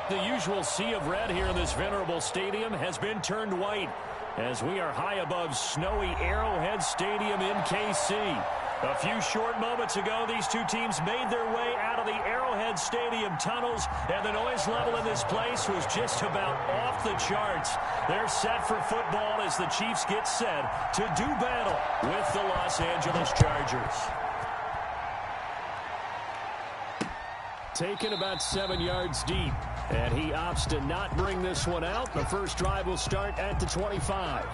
The usual sea of red here in this venerable stadium has been turned white as we are high above snowy Arrowhead Stadium in KC. A few short moments ago, these two teams made their way out of the Arrowhead Stadium tunnels, and the noise level in this place was just about off the charts. They're set for football as the Chiefs get set to do battle with the Los Angeles Chargers. Taken about 7 yards deep, and he opts to not bring this one out. The first drive will start at the 25.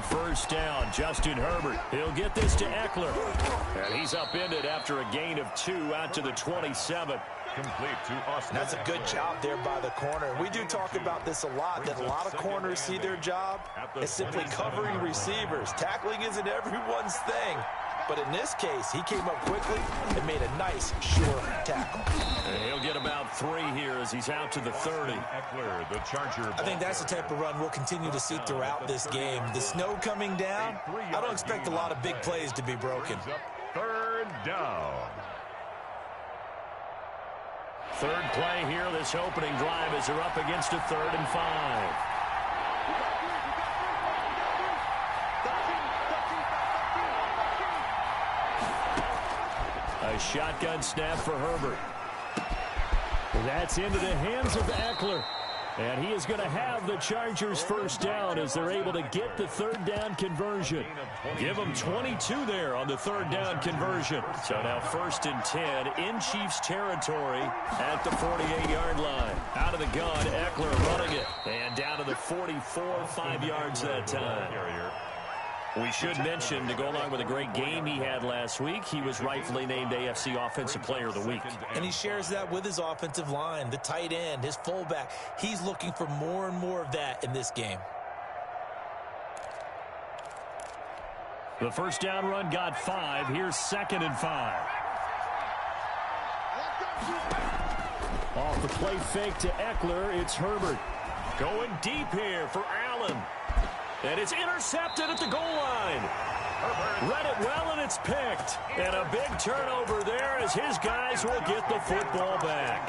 First down, Justin Herbert. He'll get this to Eckler. And he's upended after a gain of 2 out to the 27. Complete to Austin. That's a good job there by the corner. We do talk about this a lot, that a lot of corners see their job as simply covering receivers. Tackling isn't everyone's thing. But in this case, he came up quickly and made a nice, sure tackle. And he'll get about 3 here as he's out to the 30. Eckler, the Charger. I think that's the type of run we'll continue to see throughout this game. The snow coming down, I don't expect a lot of big plays to be broken. Third down. Third play here, this opening drive as they're up against a 3rd and 5. A shotgun snap for Herbert. That's into the hands of Eckler. And he is going to have the Chargers first down as they're able to get the 3rd down conversion. Give them 22 there on the 3rd down conversion. So now 1st and 10 in Chiefs territory at the 48-yard line. Out of the gun, Eckler running it. And down to the 44, 5 yards that time. We should mention, to go along with a great game he had last week, he was rightfully named AFC Offensive Player of the Week. And he shares that with his offensive line, the tight end, his fullback. He's looking for more and more of that in this game. The first down run got 5. Here's 2nd and 5. Off the play fake to Eckler, it's Herbert. Going deep here for Allen. And it's intercepted at the goal line. Read it well, and it's picked. And a big turnover there as his guys will get the football back.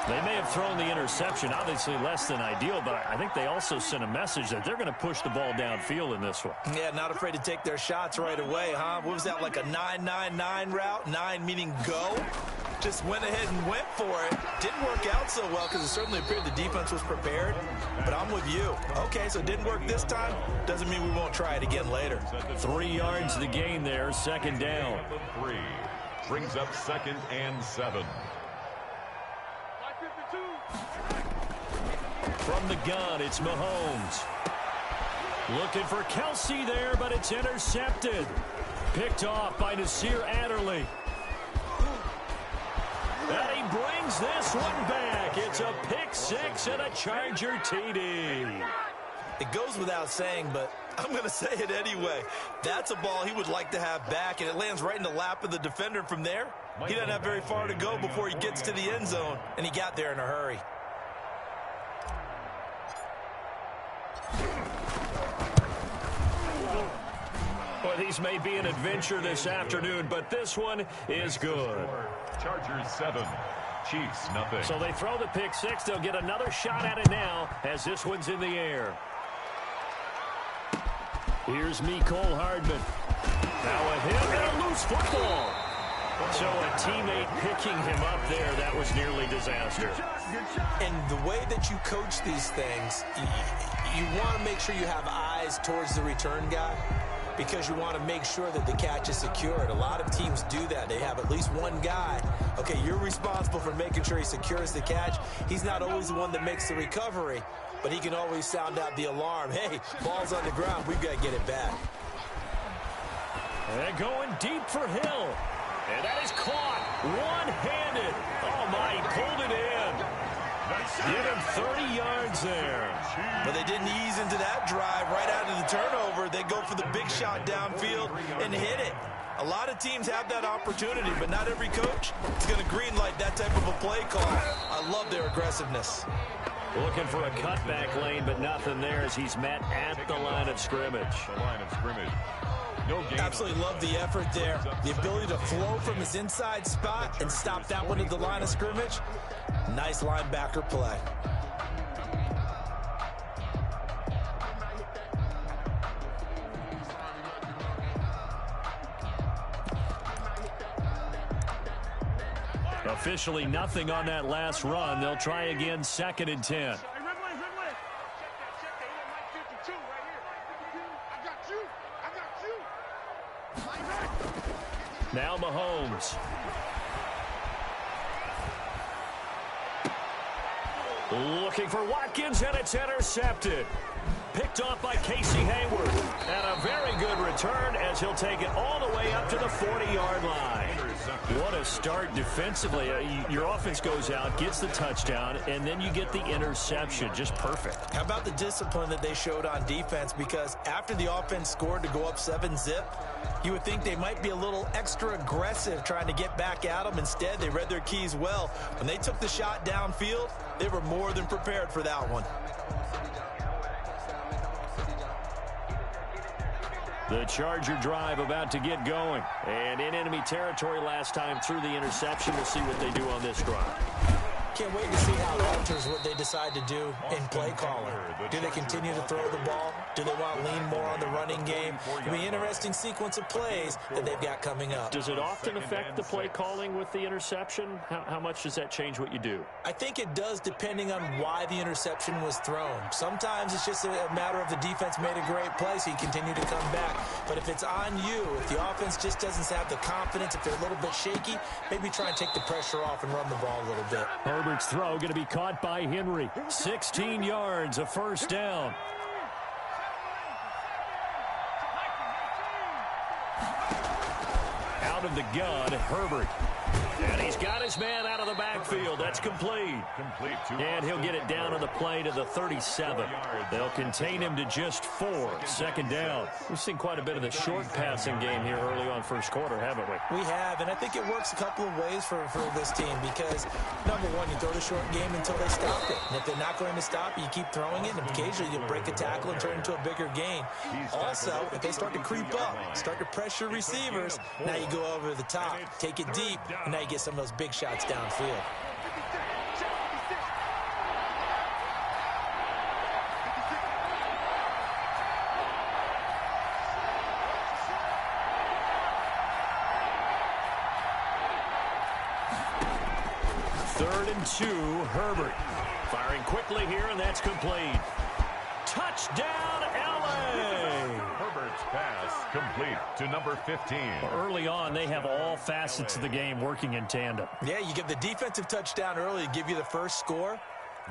They may have thrown the interception, obviously less than ideal, but I think they also sent a message that they're going to push the ball downfield in this one. Yeah, not afraid to take their shots right away, huh? What was that, like a 9-9-9 route? 9 meaning go? Just went ahead and went for it. Didn't work out so well because it certainly appeared the defense was prepared. But I'm with you. Okay, so it didn't work this time. Doesn't mean we won't try it again later. 3 yards the gain there, 2nd down. 3 brings up 2nd and 7. From the gun, it's Mahomes. Looking for Kelsey there, but it's intercepted. Picked off by Nasir Adderley. And he brings this one back. It's a pick 6 and a Charger TD. It goes without saying, but I'm going to say it anyway. That's a ball he would like to have back, and it lands right in the lap of the defender from there. He doesn't have very far to go before he gets to the end zone, and he got there in a hurry. Well, these may be an adventure this afternoon, but this one is good. Chargers 7, Chiefs nothing. So they throw the pick 6. They'll get another shot at it now as this one's in the air. Here's Mecole Hardman. Now a hit and a loose football. So a teammate picking him up there, that was nearly disaster. And the way that you coach these things, you want to make sure you have eyes towards the return guy, because you want to make sure that the catch is secured. A lot of teams do that. They have at least one guy. Okay, you're responsible for making sure he secures the catch. He's not always the one that makes the recovery, but he can always sound out the alarm. Hey, ball's on the ground. We've got to get it back. And going deep for Hill. And that is caught one-handed. Oh, my, he pulled it in. Give him 30 yards there. But they didn't ease into that drive right out of the turnover. They go for the big shot downfield and hit it. A lot of teams have that opportunity, but not every coach is going to greenlight that type of a play call. I love their aggressiveness. Looking for a cutback lane, but nothing there as he's met at the line of scrimmage. No gain. Absolutely love the effort there. The ability to flow from his inside spot and stop that one at the line of scrimmage. Nice linebacker play. Officially nothing on that last run. They'll try again, 2nd and 10. Now Mahomes. Looking for Watkins, and it's intercepted. Picked off by Casey Hayward. And a very good return as he'll take it all the way up to the 40-yard line. What a start defensively. Your offense goes out, gets the touchdown, and then you get the interception. Just perfect. How about the discipline that they showed on defense? Because after the offense scored to go up 7-zip, you would think they might be a little extra aggressive trying to get back at them. Instead, they read their keys well. When they took the shot downfield, they were more than prepared for that one. The Charger drive about to get going. And in enemy territory last time through the interception. We'll see what they do on this drive. Can't wait to see how it alters what they decide to do in play calling. Do they continue to throw the ball? Do they want to lean more on the running game? It'll be an interesting sequence of plays that they've got coming up. Does it often affect the play calling with the interception? How much does that change what you do? I think it does, depending on why the interception was thrown. Sometimes it's just a matter of the defense made a great play, so you continue to come back. But if it's on you, if the offense just doesn't have the confidence, if they're a little bit shaky, maybe try and take the pressure off and run the ball a little bit. Herbert's throw going to be caught by Henry. 16 yards, a first down. Out of the gun, Herbert. And he's got his man out of the backfield. That's complete. And he'll get it down on the play to the 37. They'll contain him to just 4. 2nd down. We've seen quite a bit of the short passing game here early on first quarter, haven't we? We have, and I think it works a couple of ways for this team because, number one, you throw the short game until they stop it. And if they're not going to stop it, you keep throwing it, and occasionally you'll break a tackle and turn into a bigger gain. Also, if they start to creep up, start to pressure receivers, now you go over the top, take it deep, and now you get some of those big shots downfield. Third and 2, Herbert. Firing quickly here, and that's complete. Touchdown, L.A. Herbert's pass complete to number 15. Early on, they have all facets of the game working in tandem. Yeah, you get the defensive touchdown early to give you the first score,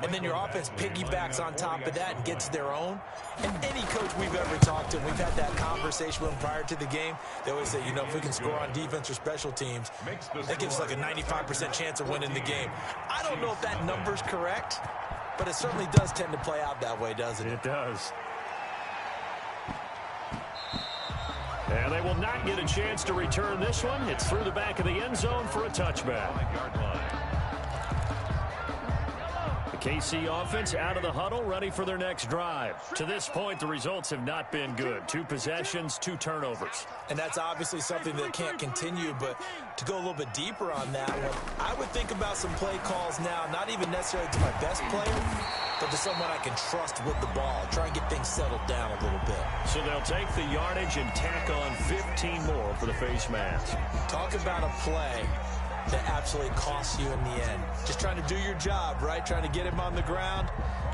and then your offense piggybacks on top of that and gets their own. And any coach we've ever talked to, we've had that conversation with them prior to the game. They always say, you know, if we can score on defense or special teams, that gives us like a 95% chance of winning the game. I don't know if that number's correct, but it certainly does tend to play out that way, doesn't it? It does. And they will not get a chance to return this one. It's through the back of the end zone for a touchback. The KC offense out of the huddle, ready for their next drive. To this point, the results have not been good. 2 possessions, 2 turnovers. And that's obviously something that can't continue, but to go a little bit deeper on that one, I would think about some play calls now, not even necessarily to my best player, but to someone I can trust with the ball. Try and get things settled down a little bit. So they'll take the yardage and tack on 15 more for the face mask. Talk about a play that absolutely costs you in the end. Just trying to do your job, right? Trying to get him on the ground.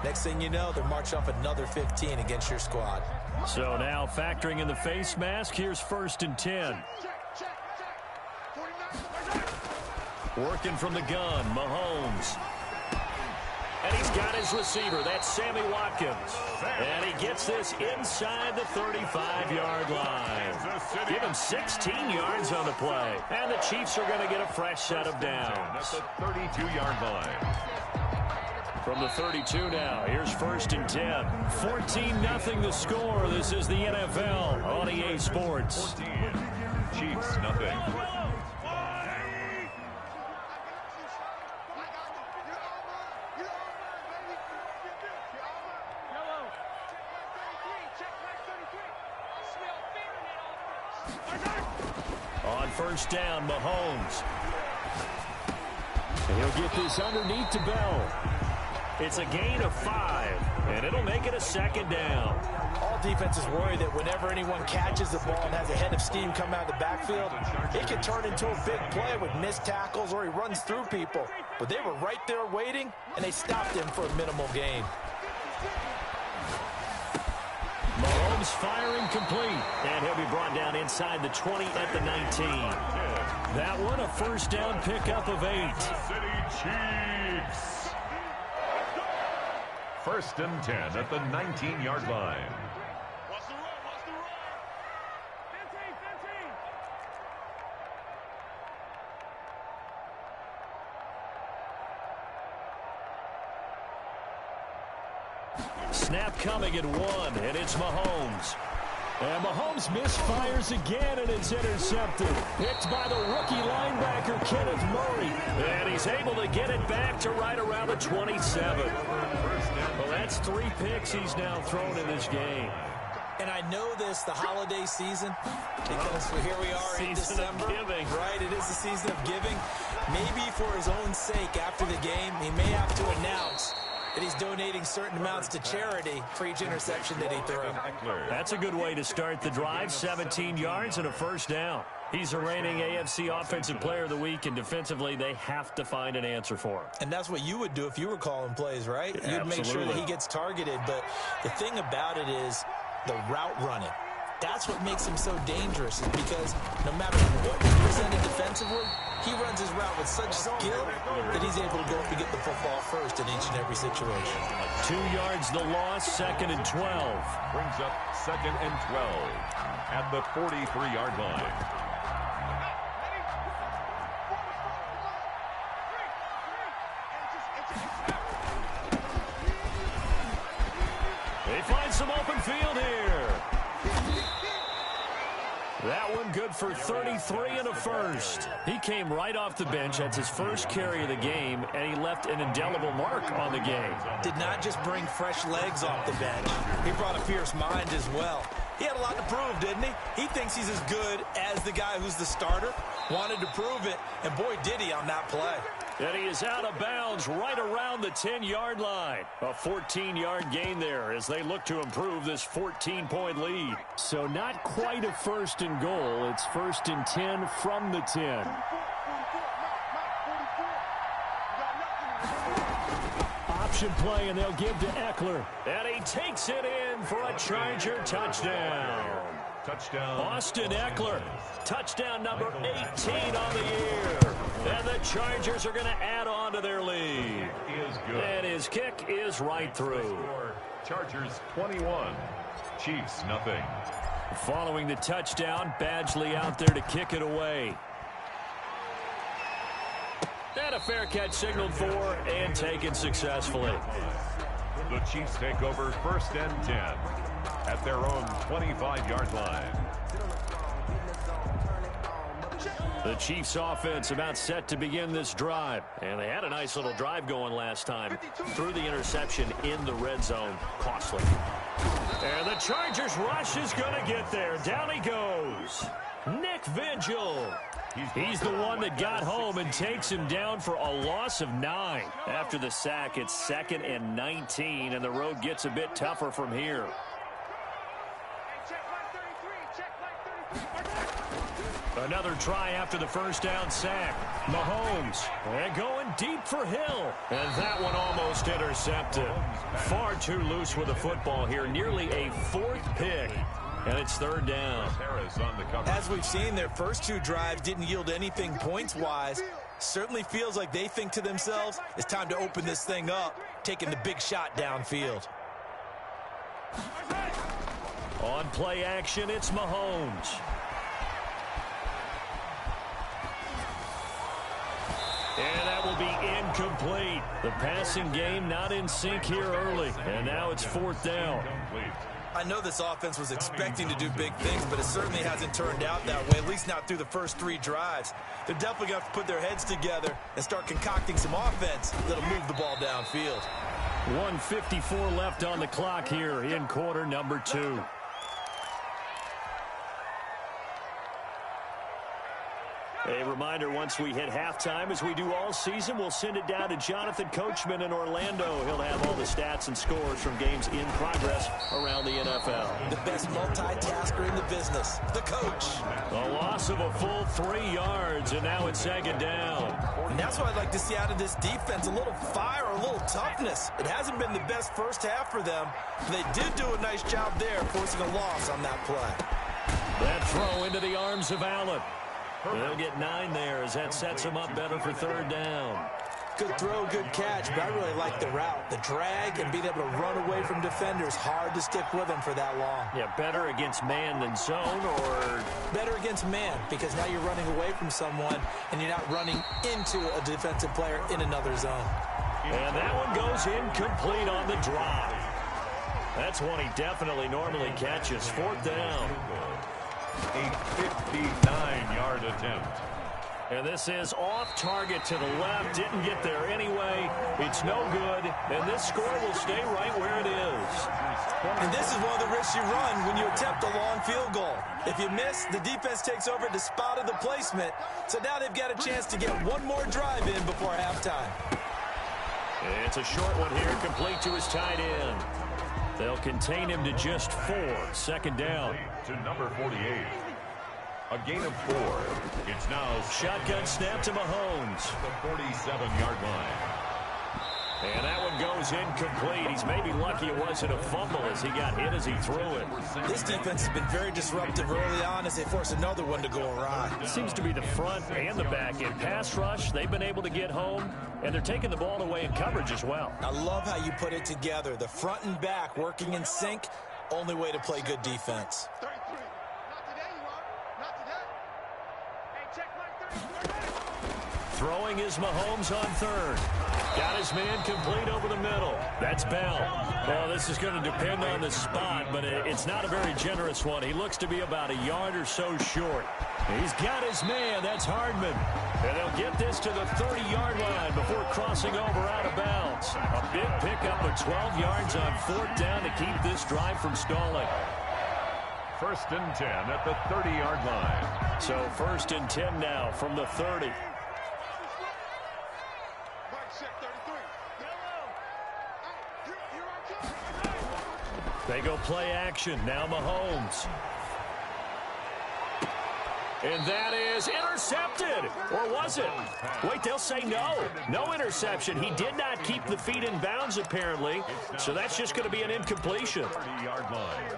Next thing you know, they're march off another 15 against your squad. So now factoring in the face mask, here's 1st and 10. Working from the gun, Mahomes. And he's got his receiver. That's Sammy Watkins. And he gets this inside the 35-yard line. Give him 16 yards on the play. And the Chiefs are going to get a fresh set of downs. At the 32-yard line. From the 32 now, here's 1st and 10. 14-0 the score. This is the NFL on EA Sports. 14. Chiefs, nothing. On 1st down, Mahomes. And he'll get this underneath to Bell. It's a gain of 5, and it'll make it a 2nd down. All defenses worry that whenever anyone catches the ball and has a head of steam come out of the backfield, it can turn into a big play with missed tackles or he runs through people. But they were right there waiting, and they stopped him for a minimal gain. Mahomes firing complete, and he'll be brought down inside the 20 at the 19. That one, a 1st down pickup of 8. City Chiefs. 1st and 10 at the 19-yard line. Snap coming at 1, and it's Mahomes. And Mahomes misfires again, and it's intercepted. Picked by the rookie linebacker, Kenneth Murray. And he's able to get it back to right around the 27. Well, that's 3 picks he's now thrown in this game. And I know this, the holiday season, because here we are in December. Right, it is the season of giving. Maybe for his own sake after the game, he may have to announce that he's donating certain amounts to charity for each interception that he threw. That's a good way to start the drive. 17 yards and a 1st down. He's a reigning AFC Offensive Player of the Week, and defensively, they have to find an answer for him. And that's what you would do if you were calling plays, right? Yeah, you'd make sure that he gets targeted. But the thing about it is the route running. That's what makes him so dangerous, is because no matter what you presented defensively, he runs his route with such skill that he's able to go up and get the football first in each and every situation. 2 yards the loss, 2nd and 12. Brings up 2nd and 12 at the 43-yard line. They find some open field here. That one good for 33 and a 1st. He came right off the bench. That's his 1st carry of the game, and he left an indelible mark on the game. Did not just bring fresh legs off the bench. He brought a fierce mind as well. He had a lot to prove, didn't he? He thinks he's as good as the guy who's the starter. Wanted to prove it, and boy, did he on that play. And he is out of bounds right around the 10-yard line. A 14-yard gain there as they look to improve this 14-point lead. So not quite a 1st and goal. It's 1st and 10 from the 10. Option play, and they'll give to Eckler. And he takes it in for a Charger touchdown. Touchdown. Austin Eckler. Touchdown number 18 on the year. And the Chargers are going to add on to their lead. Is good. And his kick is right through. Chargers 21. Chiefs nothing. Following the touchdown, Badgley out there to kick it away. And a fair catch signaled for and taken successfully. The Chiefs take over 1st and 10 at their own 25-yard line. The Chiefs offense about set to begin this drive. And they had a nice little drive going last time. Through the interception in the red zone. Costly. And the Chargers rush is going to get there. Down he goes. Nick Vigil. He's the one that got home and takes him down for a loss of 9. After the sack, it's 2nd and 19, and the road gets a bit tougher from here. Another try after the 1st down sack. Mahomes, and going deep for Hill. And that one almost intercepted. Far too loose with the football here. Nearly a 4th pick. And it's 3rd down. Harris on the cover. As we've seen, their first 2 drives didn't yield anything points-wise. Certainly feels like they think to themselves, it's time to open this thing up, taking the big shot downfield. On play action, it's Mahomes. And that will be incomplete. The passing game not in sync here early, and now it's 4th down. I know this offense was expecting to do big things, but it certainly hasn't turned out that way, at least not through the first 3 drives. They're definitely going to have to put their heads together and start concocting some offense that'll move the ball downfield. 1:54 left on the clock here in quarter number 2. A reminder, once we hit halftime, as we do all season, we'll send it down to Jonathan Coachman in Orlando. He'll have all the stats and scores from games in progress around the NFL. The best multitasker in the business, the coach. A loss of a full 3 yards, and now it's 2nd down. And that's what I'd like to see out of this defense, a little fire, a little toughness. It hasn't been the best first half for them. They did do a nice job there, forcing a loss on that play. That throw into the arms of Allen. They'll get 9 there as that sets them up better for 3rd down. Good throw, good catch, but I really like the route. The drag and being able to run away from defenders. Hard to stick with them for that long. Yeah, better against man than zone, or? Better against man, because now you're running away from someone and you're not running into a defensive player in another zone. And that one goes incomplete on the drive. That's one he definitely normally catches. 4th down. A 59-yard attempt. And this is off target to the left. Didn't get there anyway. It's no good. And this score will stay right where it is. And this is one of the risks you run when you attempt a long field goal. If you miss, the defense takes over the spot of the placement. So now they've got a chance to get one more drive in before halftime. It's a short one here, complete to his tight end. They'll contain him to just 4. 2nd down. To number 48. A gain of 4. It's now shotgun snap to Mahomes. The 47-yard line. And that one goes incomplete. He's maybe lucky it wasn't a fumble as he got hit as he threw it. This defense has been very disruptive early on as they force another one to go awry. It seems to be the front and the back end. Pass rush, they've been able to get home, and they're taking the ball away in coverage as well. I love how you put it together. The front and back working in sync, only way to play good defense. Throwing is Mahomes on 3rd. Got his man complete over the middle. That's Bell. Well, this is going to depend on the spot, but it's not a very generous one. He looks to be about a yard or so short. He's got his man. That's Hardman. And they'll get this to the 30-yard line before crossing over out of bounds. A big pickup of 12 yards on 4th down to keep this drive from stalling. 1st and 10 at the 30-yard line. So 1st and 10 now from the 30. They go play action. Now Mahomes. And that is intercepted. Or was it? Wait, they'll say no. No interception. He did not keep the feet in bounds, apparently. So that's just going to be an incompletion. 30-yard line.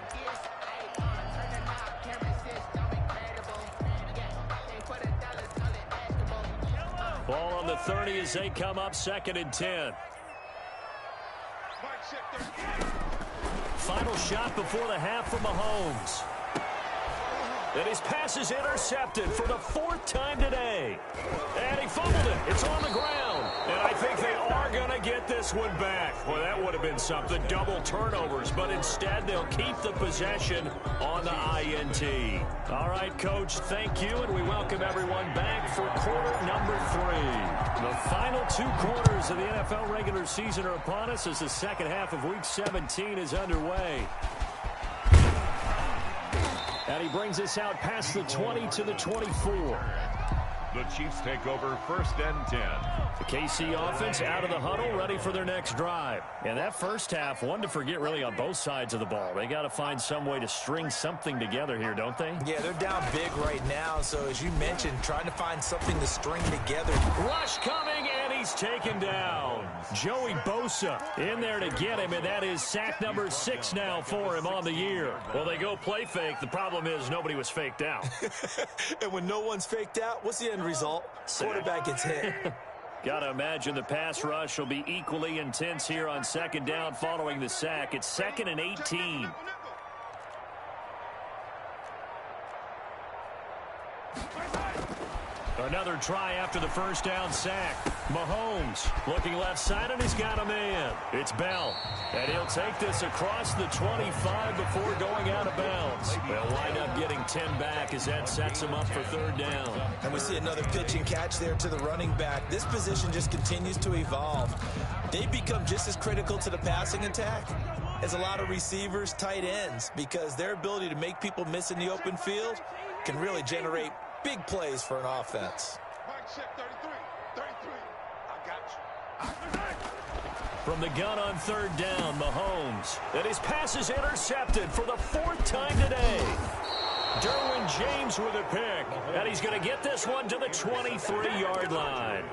Ball on the 30 as they come up 2nd and 10. Final shot before the half from Mahomes. And his pass is intercepted for the 4th time today. And he fumbled it. It's on the ground. And I think they are going to get this one back. Well, that would have been something. Double turnovers. But instead, they'll keep the possession on the INT. All right, Coach, thank you. And we welcome everyone back for quarter number 3. The final 2 quarters of the NFL regular season are upon us as the second half of Week 17 is underway. And he brings us out past the 20 to the 24. The Chiefs take over 1st and 10. The KC offense out of the huddle, ready for their next drive. And that first half, one to forget really on both sides of the ball. They got to find some way to string something together here, don't they? Yeah, they're down big right now. So as you mentioned, trying to find something to string together. Rush coming, and he's taken down. Joey Bosa in there to get him, and that is sack number 6 now for him on the year. Well, they go play fake. The problem is nobody was faked out. And when no one's faked out, what's the end result? Quarterback gets hit. Got to imagine the pass rush will be equally intense here on 2nd down following the sack. It's 2nd and 18. Another try after the first down sack. Mahomes looking left side, and he's got a man. It's Bell, and he'll take this across the 25 before going out of bounds. They'll wind up getting 10 back as that sets them up for third down. And we see another pitch and catch there to the running back. This position just continues to evolve. They become just as critical to the passing attack as a lot of receivers, tight ends, because their ability to make people miss in the open field can really generate big plays for an offense. From the gun on third down, Mahomes. And his pass is intercepted for the 4th time today. Derwin James with a pick. And he's going to get this one to the 23-yard line.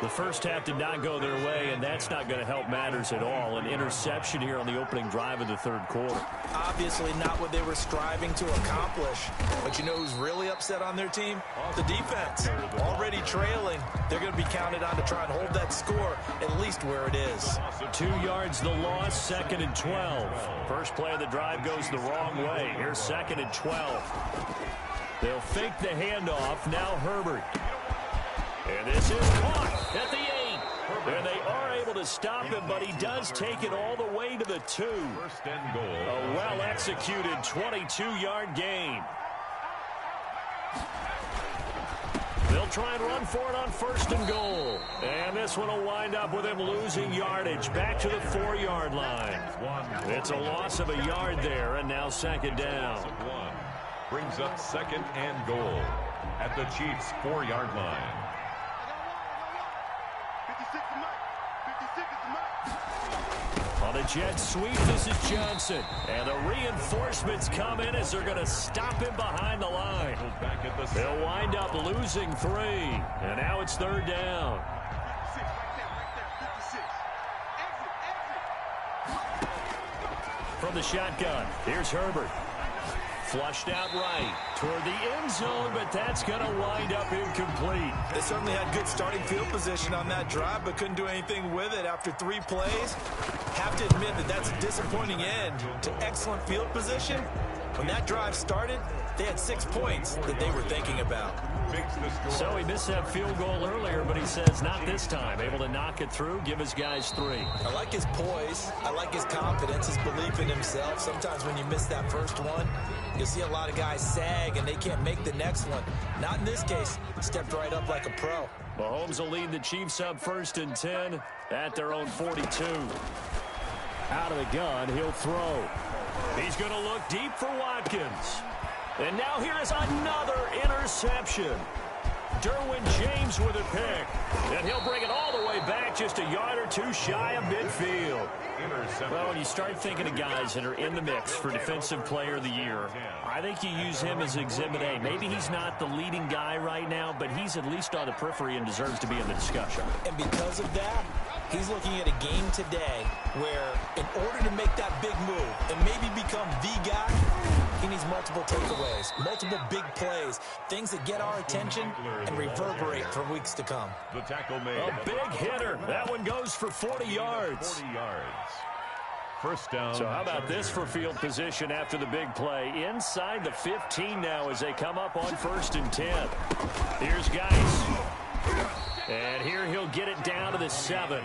The first half did not go their way, and that's not going to help matters at all. An interception here on the opening drive of the third quarter. Obviously not what they were striving to accomplish. But you know who's really upset on their team? The defense. Already trailing. They're going to be counted on to try and hold that score at least where it is. 2 yards the loss, 2nd and 12. First play of the drive goes the wrong way. Here's 2nd and 12. They'll fake the handoff. Now Herbert. And this is caught at the 8. And they are able to stop him, but he does take it all the way to the 2. First and goal. A well-executed 22-yard gain. They'll try and run for it on 1st and goal. And this one will wind up with him losing yardage back to the 4-yard line. It's a loss of a yard there, and now 2nd down. Brings up 2nd and goal at the Chiefs' 4-yard line. On a jet sweep, this is Johnson. And the reinforcements come in as they're going to stop him behind the line. They'll wind up losing 3. And now it's 3rd down. From the shotgun, here's Herbert. Flushed out right toward the end zone, but that's going to wind up incomplete. They certainly had good starting field position on that drive, but couldn't do anything with it after 3 plays. Have to admit that that's a disappointing end to excellent field position. When that drive started, they had 6 points that they were thinking about. So he missed that field goal earlier, but he says not this time. Able to knock it through, give his guys 3. I like his poise. I like his confidence, his belief in himself. Sometimes when you miss that first one, you'll see a lot of guys sag and they can't make the next one. Not in this case. Stepped right up like a pro. Mahomes will lead the Chiefs up 1st and 10 at their own 42. Out of the gun, he'll throw. He's going to look deep for Watkins. And now here is another interception. Derwin James with a pick. And he'll bring it all the way back just a yard or 2 shy of midfield. Well, when you start thinking of guys that are in the mix for Defensive Player of the Year, I think you use him as Exhibit A. Maybe he's not the leading guy right now, but he's at least on the periphery and deserves to be in the discussion. And because of that, he's looking at a game today where in order to make that big move and maybe become the guy, he needs multiple takeaways, multiple big plays, things that get our attention and reverberate for weeks to come. The tackle made. A big hitter. That one goes for 40 yards. 40 yards. First down. So how about this for field position after the big play? Inside the 15 now as they come up on 1st and 10. Here's Geis. And here he'll get it down to the 7.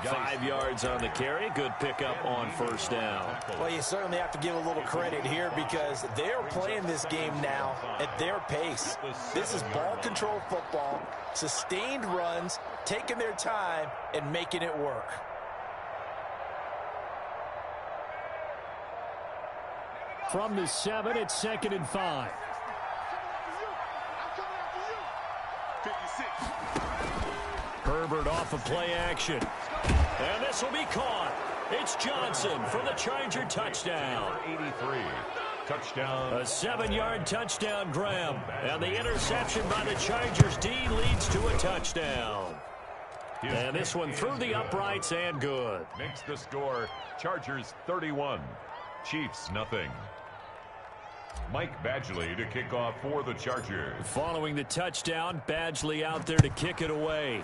5 yards on the carry. Good pickup on 1st down. Well, you certainly have to give a little credit here because they're playing this game now at their pace. This is ball control football, sustained runs, taking their time and making it work. From the 7, it's 2nd and 5. Herbert off of play action. And this will be caught. It's Johnson for the Charger touchdown. 83. Touchdown. A 7-yard touchdown grab. And the interception by the Chargers D leads to a touchdown. And this one through the uprights and good. Makes the score Chargers 31. Chiefs nothing. Mike Badgley to kick off for the Chargers. Following the touchdown, Badgley out there to kick it away.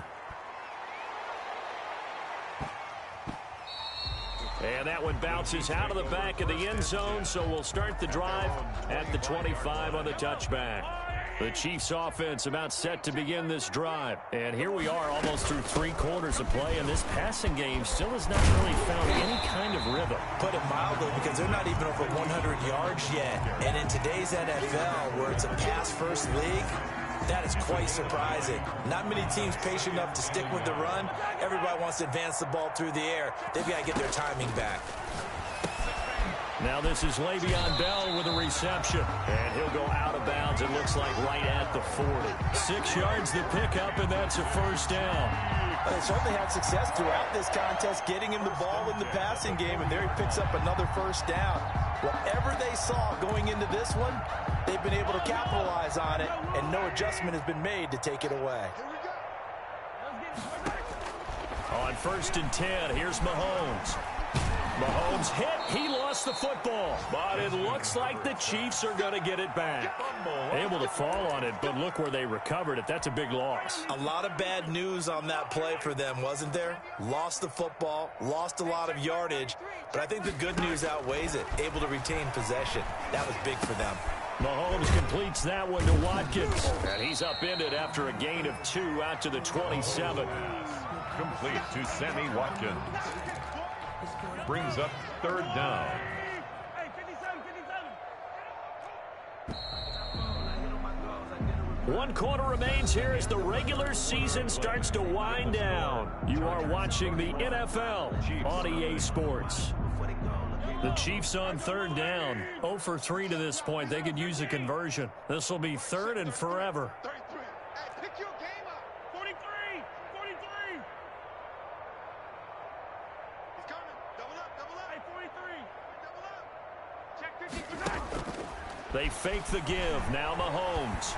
And that one bounces out of the back of the end zone, so we'll start the drive at the 25 on the touchback. The Chiefs offense about set to begin this drive. And here we are almost through 3 quarters of play, and this passing game still has not really found any kind of rhythm. Put it mildly, because they're not even over 100 yards yet. And in today's NFL, where it's a pass-first league, that is quite surprising. Not many teams patient enough to stick with the run. Everybody wants to advance the ball through the air. They've got to get their timing back. Now this is Le'Veon Bell with a reception. And he'll go out of bounds, it looks like right at the 40. 6 yards the pickup, and that's a first down. They certainly had success throughout this contest, getting him the ball in the passing game, and there he picks up another first down. Whatever they saw going into this one, they've been able to capitalize on it, and no adjustment has been made to take it away. On 1st and 10, here's Mahomes. Mahomes hit. He lost the football. But it looks like the Chiefs are going to get it back. Able to fall on it, but look where they recovered it. That's a big loss. A lot of bad news on that play for them, wasn't there? Lost the football, lost a lot of yardage, but I think the good news outweighs it. Able to retain possession. That was big for them. Mahomes completes that one to Watkins. And he's upended after a gain of 2 out to the 27. Complete to Sammy Watkins. Brings up 3rd down. One quarter remains here as the regular season starts to wind down. You are watching the NFL on EA Sports. The Chiefs on 3rd down. 0 for 3 to this point. They could use a conversion. This will be 3rd and forever. They fake the give. Now Mahomes.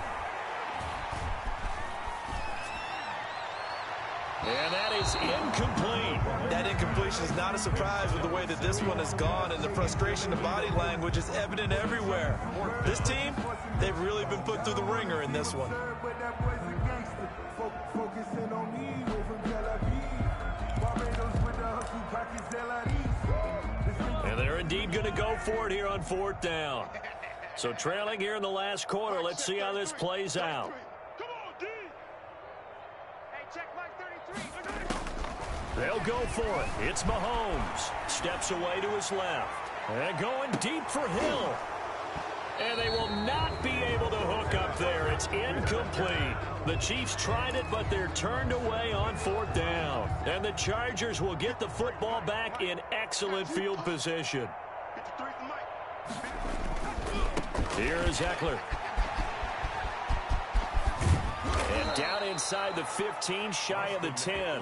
And that is incomplete. That incompletion is not a surprise with the way that this one has gone, and the frustration of body language is evident everywhere. This team, they've really been put through the ringer in this one. And they're indeed going to go for it here on 4th down. So trailing here in the last quarter. Let's see how this plays out. They'll go for it. It's Mahomes. Steps away to his left. And going deep for Hill. And they will not be able to hook up there. It's incomplete. The Chiefs tried it, but they're turned away on 4th down. And the Chargers will get the football back in excellent field position. Here is Eckler. And down inside the 15, shy of the 10.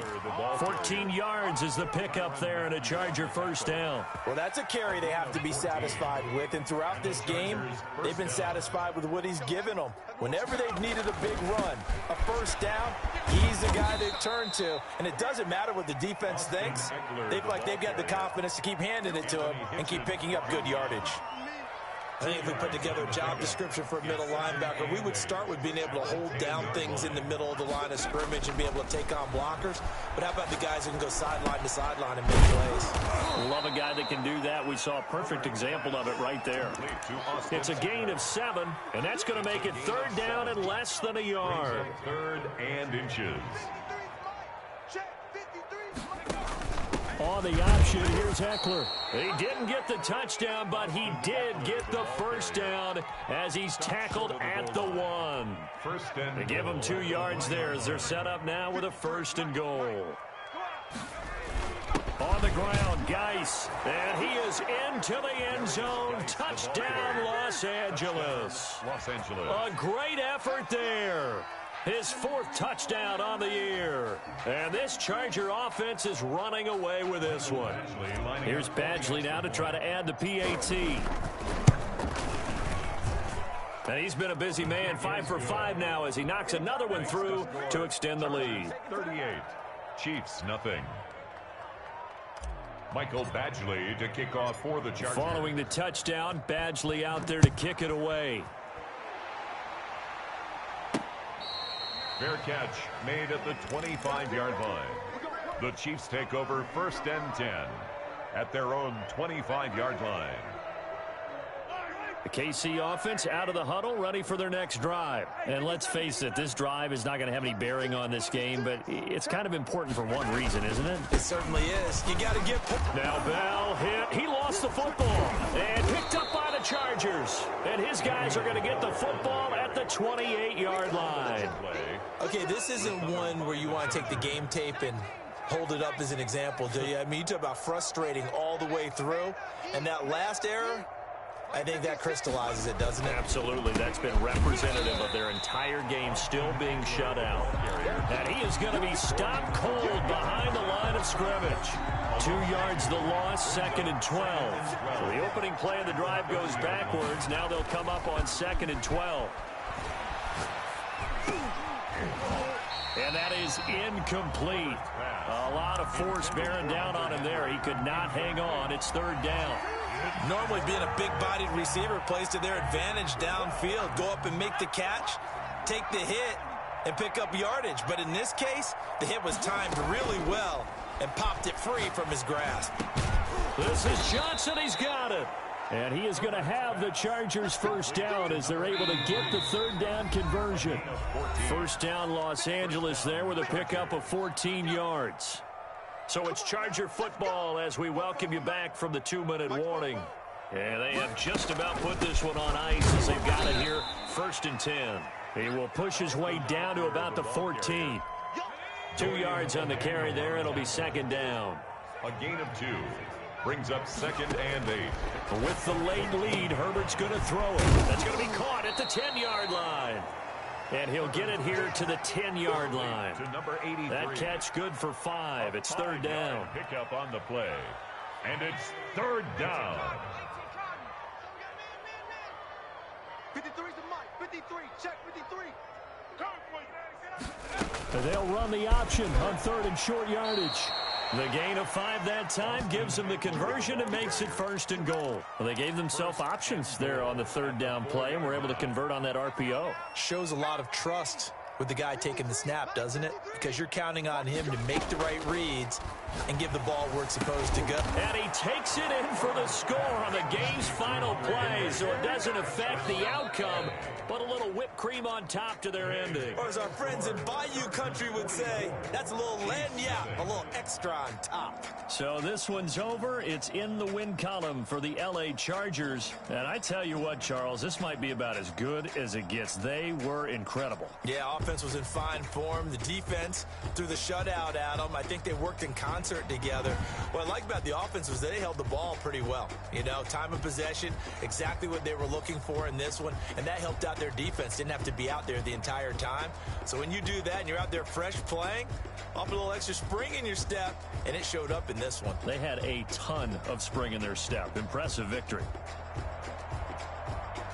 14 yards is the pickup there, and a Charger first down. Well, that's a carry they have to be satisfied with, and throughout this game, they've been satisfied with what he's given them. Whenever they've needed a big run, a first down, he's the guy they've turned to, and it doesn't matter what the defense thinks. They've got the confidence to keep handing it to him and keep picking up good yardage. I think if we put together a job description for a middle linebacker, we would start with being able to hold down things in the middle of the line of scrimmage and be able to take on blockers. But how about the guys who can go sideline to sideline and make plays? Love a guy that can do that. We saw a perfect example of it right there. It's a gain of 7, and that's going to make it 3rd down and less than a yard. 3rd and inches. On the option, here's Eckler. He didn't get the touchdown, but he did get the first down as he's tackled at the 1. They give him 2 yards there as they're set up now with a 1st and goal. On the ground, Geis, and he is into the end zone. Touchdown, Los Angeles. A great effort there. His 4th touchdown on the year. And this Charger offense is running away with this one. Here's Badgley now to try to add the PAT. And he's been a busy man, 5 for 5 now as he knocks another one through to extend the lead. 38, Chiefs nothing. Michael Badgley to kick off for the Chargers. Following the touchdown, Badgley out there to kick it away. Fair catch made at the 25-yard line. The Chiefs take over 1st and 10 at their own 25-yard line. The KC offense out of the huddle, ready for their next drive. And let's face it, this drive is not going to have any bearing on this game, but it's kind of important for one reason, isn't it? It certainly is. You got to get... Now Bell hit. He lost the football and picked up by the Chargers. And his guys are going to get the football at the 28-yard line. Okay, this isn't one where you want to take the game tape and hold it up as an example, do you? I mean, you talk about frustrating all the way through. And that last error... I think that crystallizes it, doesn't it? Absolutely. That's been representative of their entire game still being shut out. And he is going to be stopped cold behind the line of scrimmage. 2 yards the loss, 2nd and 12. So the opening play of the drive goes backwards. Now they'll come up on 2nd and 12. And that is incomplete. A lot of force bearing down on him there. He could not hang on. It's 3rd down. Normally being a big-bodied receiver plays to their advantage downfield. Go up and make the catch, take the hit, and pick up yardage. But in this case, the hit was timed really well and popped it free from his grasp. This is Johnson. He's got it. And he is going to have the Chargers first down as they're able to get the 3rd down conversion. First down Los Angeles there with a pickup of 14 yards. So it's Charger football as we welcome you back from the 2-minute warning. And they have just about put this one on ice as they've got it here, 1st and 10. He will push his way down to about the 14. 2 yards on the carry there. It'll be 2nd down. A gain of 2 brings up 2nd and 8. With the late lead, Herbert's going to throw it. That's going to be caught at the 10-yard line. And he'll get it here to the 10-yard line. To number 83. That catch good for 5. It's 3rd down. Pick up on the play. And it's 3rd down. 53's the mic. 53. Check 53. They'll run the option on 3rd and short yardage. The gain of 5 that time gives them the conversion and makes it 1st and goal. Well, they gave themselves options there on the 3rd down play and were able to convert on that RPO. Shows a lot of trust with the guy taking the snap, doesn't it? Because you're counting on him to make the right reads and give the ball where it's supposed to go. And he takes it in for the score on the game's final play, so it doesn't affect the outcome, but a little whipped cream on top to their ending. Or as our friends in Bayou Country would say, that's a little lagniappe, a little extra on top. So this one's over. It's in the win column for the L.A. Chargers. And I tell you what, Charles, this might be about as good as it gets. They were incredible. Yeah, offense was in fine form. The defense threw the shutout at them. I think they worked in concert together. What I like about the offense was they held the ball pretty well. You know, time of possession, exactly what they were looking for in this one, and that helped out their defense. Didn't have to be out there the entire time. So when you do that and you're out there fresh playing, off a little extra spring in your step, and it showed up in this one. They had a ton of spring in their step. Impressive victory.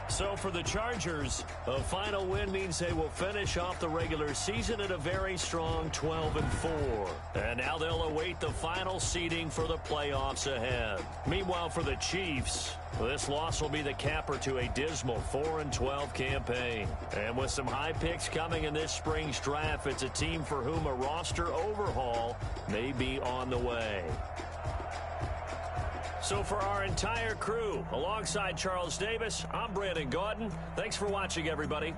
So for the Chargers, a final win means they will finish off the regular season at a very strong 12-4. And now they'll await the final seeding for the playoffs ahead. Meanwhile, for the Chiefs, this loss will be the capper to a dismal 4-12 campaign. And with some high picks coming in this spring's draft, it's a team for whom a roster overhaul may be on the way. So for our entire crew, alongside Charles Davis, I'm Brandon Gaudin. Thanks for watching, everybody.